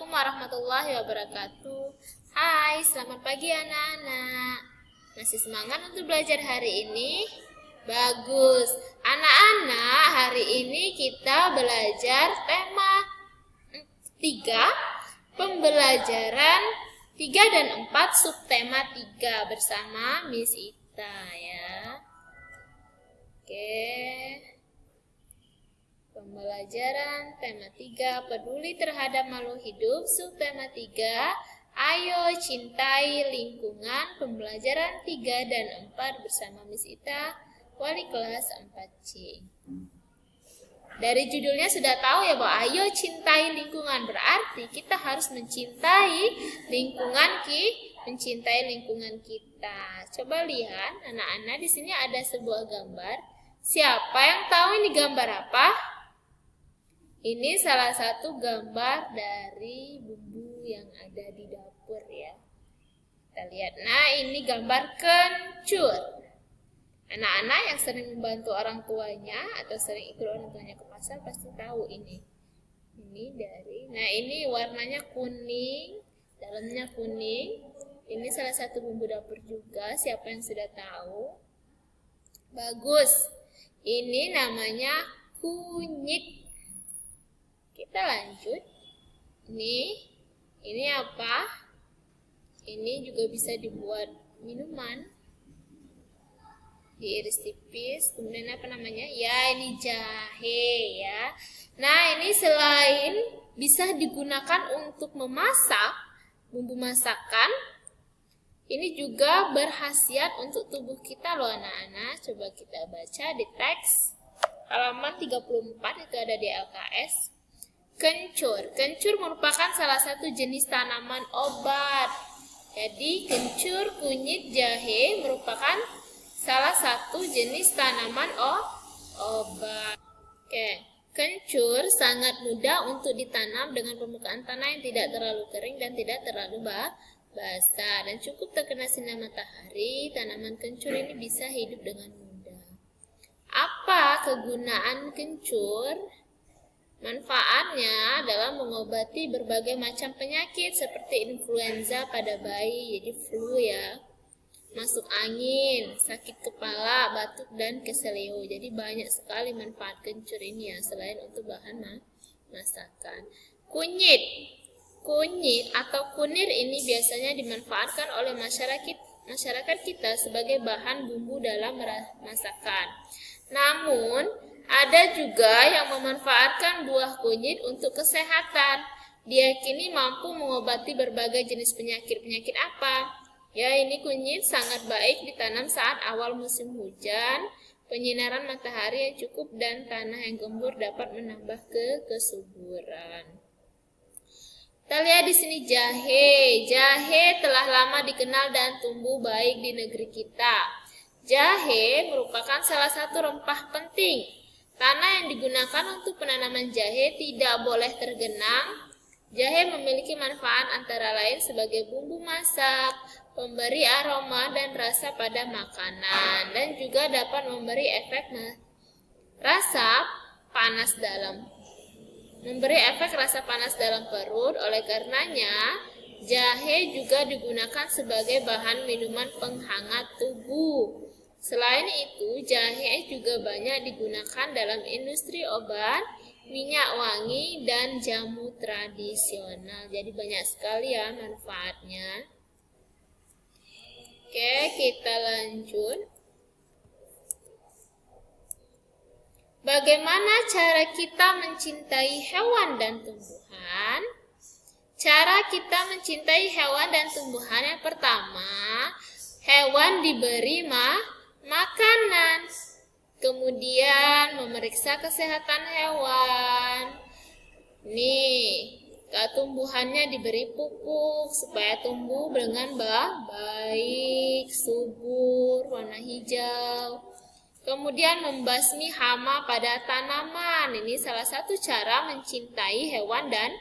Assalamualaikum warahmatullahi wabarakatuh. Hai, selamat pagi anak-anak. Masih semangat untuk belajar hari ini? Bagus. Anak-anak, hari ini kita belajar tema 3, pembelajaran 3 dan 4, subtema 3 bersama Miss Ita ya. Oke. Pembelajaran tema 3, peduli terhadap makhluk hidup, subtema 3, ayo cintai lingkungan, pembelajaran 3 dan 4 bersama Miss Ita, wali kelas 4C. Dari judulnya sudah tahu ya bahwa ayo cintai lingkungan, berarti kita harus mencintai lingkungan kita. Coba lihat anak-anak, di sini ada sebuah gambar. Siapa yang tahu ini gambar apa? Ini salah satu gambar dari bumbu yang ada di dapur ya. Kita lihat. Nah, ini gambar kencur. Anak-anak yang sering membantu orang tuanya atau sering ikut orang tuanya ke pasar pasti tahu ini. Nah, ini warnanya kuning, dalamnya kuning. Ini salah satu bumbu dapur juga. Siapa yang sudah tahu? Bagus. Ini namanya kunyit. Kita lanjut. Ini apa? Ini juga bisa dibuat minuman. Diiris tipis. Kemudian apa namanya? Ya, ini jahe ya. Nah, ini selain bisa digunakan untuk memasak, bumbu masakan, ini juga berkhasiat untuk tubuh kita loh anak-anak. Coba kita baca di teks halaman 34, itu ada di LKS. Kencur merupakan salah satu jenis tanaman obat. Jadi kencur, kunyit, jahe merupakan salah satu jenis tanaman obat. Oke, kencur sangat mudah untuk ditanam dengan permukaan tanah yang tidak terlalu kering dan tidak terlalu basah dan cukup terkena sinar matahari. Tanaman kencur ini bisa hidup dengan mudah. Apa kegunaan kencur? Manfaatnya adalah mengobati berbagai macam penyakit seperti influenza pada bayi, jadi flu ya, masuk angin, sakit kepala, batuk, dan keseleo. Jadi banyak sekali manfaat kencur ini ya, selain untuk bahan masakan. Kunyit atau kunir ini biasanya dimanfaatkan oleh masyarakat kita sebagai bahan bumbu dalam masakan. Namun, ada juga yang memanfaatkan buah kunyit untuk kesehatan. Diyakini mampu mengobati berbagai jenis penyakit apa? Ya, ini kunyit sangat baik ditanam saat awal musim hujan. Penyinaran matahari yang cukup dan tanah yang gembur dapat menambah kesuburan. Kita lihat di sini jahe. Jahe telah lama dikenal dan tumbuh baik di negeri kita. Jahe merupakan salah satu rempah penting. Tanah yang digunakan untuk penanaman jahe tidak boleh tergenang. Jahe memiliki manfaat antara lain sebagai bumbu masak, pemberi aroma dan rasa pada makanan, dan juga dapat memberi efek rasa panas dalam perut. Oleh karenanya, jahe juga digunakan sebagai bahan minuman penghangat tubuh. Selain itu, jahe juga banyak digunakan dalam industri obat, minyak wangi, dan jamu tradisional. Jadi banyak sekali ya manfaatnya. Oke, kita lanjut. Bagaimana cara kita mencintai hewan dan tumbuhan? Cara kita mencintai hewan dan tumbuhan yang pertama, hewan diberi makanan. Kemudian memeriksa kesehatan hewan. Tumbuhannya diberi pupuk supaya tumbuh dengan baik, subur, warna hijau. Kemudian membasmi hama pada tanaman. Ini salah satu cara mencintai hewan dan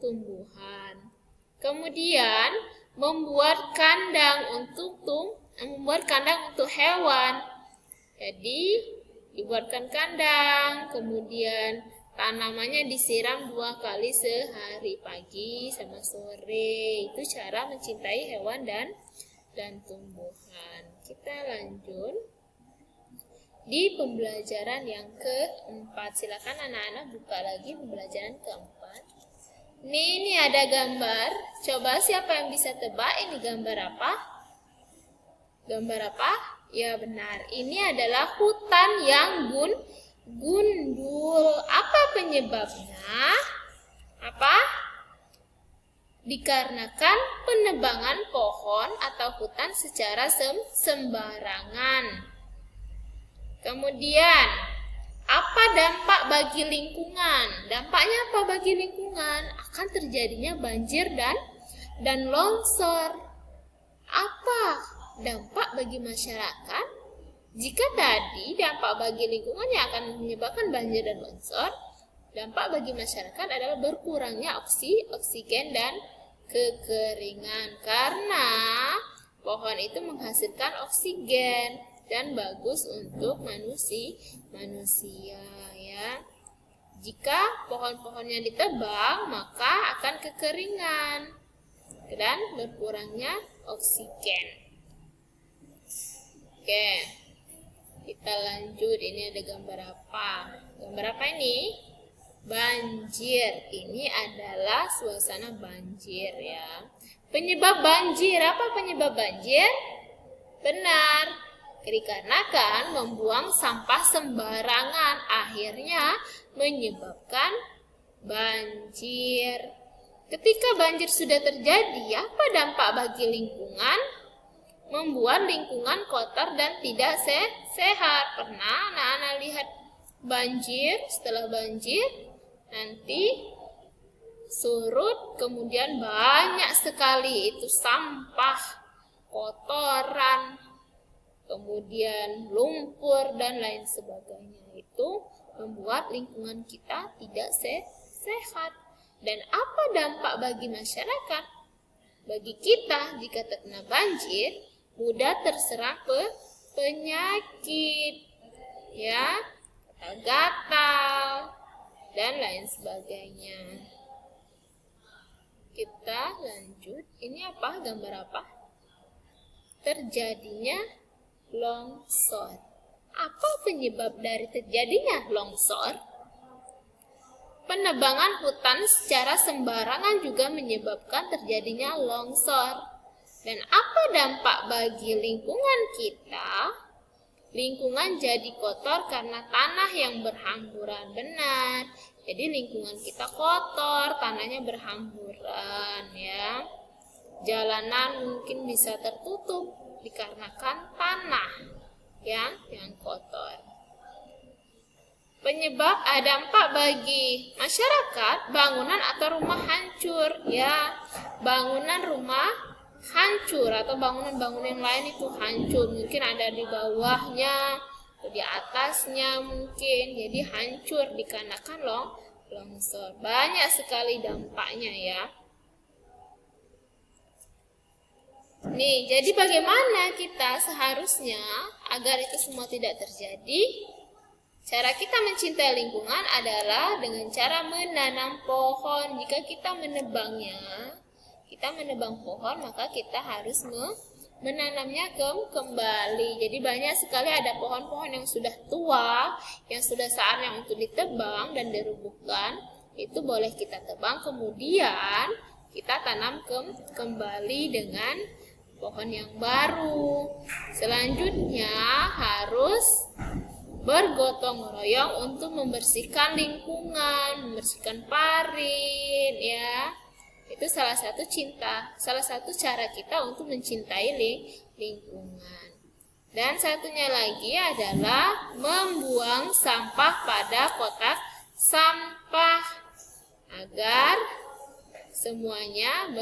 tumbuhan. Kemudian membuat kandang untuk hewan. Jadi dibuatkan kandang, kemudian Tanamannya disiram 2 kali sehari, pagi sama sore. Itu cara mencintai hewan dan tumbuhan. Kita lanjut di pembelajaran yang keempat. Silakan anak-anak buka lagi pembelajaran keempat. Ini ada gambar. Coba siapa yang bisa tebak ini gambar apa? Gambar apa? Ya benar. Ini adalah hutan yang gundul. Apa penyebabnya? Apa? Dikarenakan penebangan pohon atau hutan secara sembarangan. Kemudian, apa dampak bagi lingkungan? Dampaknya apa bagi lingkungan? Akan terjadinya banjir dan longsor. Apa dampak bagi masyarakat? Jika tadi dampak bagi lingkungan yang akan menyebabkan banjir dan longsor, dampak bagi masyarakat adalah berkurangnya oksigen dan kekeringan. Karena pohon itu menghasilkan oksigen dan bagus untuk manusia ya. Jika pohon-pohonnya ditebang, maka akan kekeringan dan berkurangnya oksigen. Oke. Kita lanjut, ini ada gambar apa? Gambar apa ini? Banjir. Ini adalah suasana banjir ya. Penyebab banjir, apa penyebab banjir? Benar, dikarenakan membuang sampah sembarangan akhirnya menyebabkan banjir. Ketika banjir sudah terjadi, apa dampak bagi lingkungan? Membuat lingkungan kotor dan tidak sehat. Pernah anak-anak lihat banjir? Setelah banjir nanti surut, kemudian banyak sekali itu sampah, kotoran, kemudian lumpur dan lain sebagainya. Itu membuat lingkungan kita tidak sehat. Dan apa dampak bagi masyarakat? Bagi kita jika terkena banjir, mudah terserang penyakit, ya, gatal dan lain sebagainya. Kita lanjut. Ini apa? Gambar apa? Terjadinya longsor. Apa penyebab dari terjadinya longsor? Penebangan hutan secara sembarangan juga menyebabkan terjadinya longsor. Dan apa dampak bagi lingkungan kita? Lingkungan jadi kotor karena tanah yang berhamburan. Benar. Jadi lingkungan kita kotor, tanahnya berhamburan ya. Jalanan mungkin bisa tertutup dikarenakan tanah yang kotor. Penyebab dampak bagi masyarakat, bangunan atau rumah hancur ya. Bangunan rumah hancur atau bangunan-bangunan yang lain itu hancur, mungkin ada di bawahnya atau di atasnya mungkin, jadi hancur dikarenakan longsor. Banyak sekali dampaknya ya. Nih, jadi bagaimana kita seharusnya agar itu semua tidak terjadi? Cara kita mencintai lingkungan adalah dengan cara menanam pohon. Jika kita menebang pohon, maka kita harus menanamnya kembali. Jadi banyak sekali ada pohon-pohon yang sudah tua, yang sudah saatnya untuk ditebang dan dirubuhkan. Itu boleh kita tebang, kemudian kita tanam kembali dengan pohon yang baru. Selanjutnya harus bergotong royong untuk membersihkan lingkungan, membersihkan parit ya. Itu salah satu cara kita untuk mencintai lingkungan. Dan satunya lagi adalah membuang sampah pada kotak sampah agar semuanya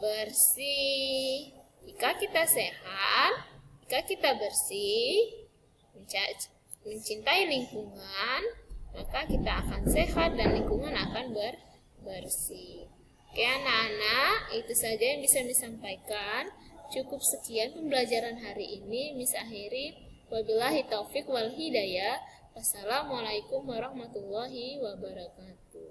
bersih. Jika kita sehat, jika kita bersih, mencintai lingkungan, maka kita akan sehat dan lingkungan akan bersih. Oke anak-anak, itu saja yang bisa disampaikan. Cukup sekian pembelajaran hari ini. Miss akhiri. Wabillahi taufik wal hidayah. Wassalamualaikum warahmatullahi wabarakatuh.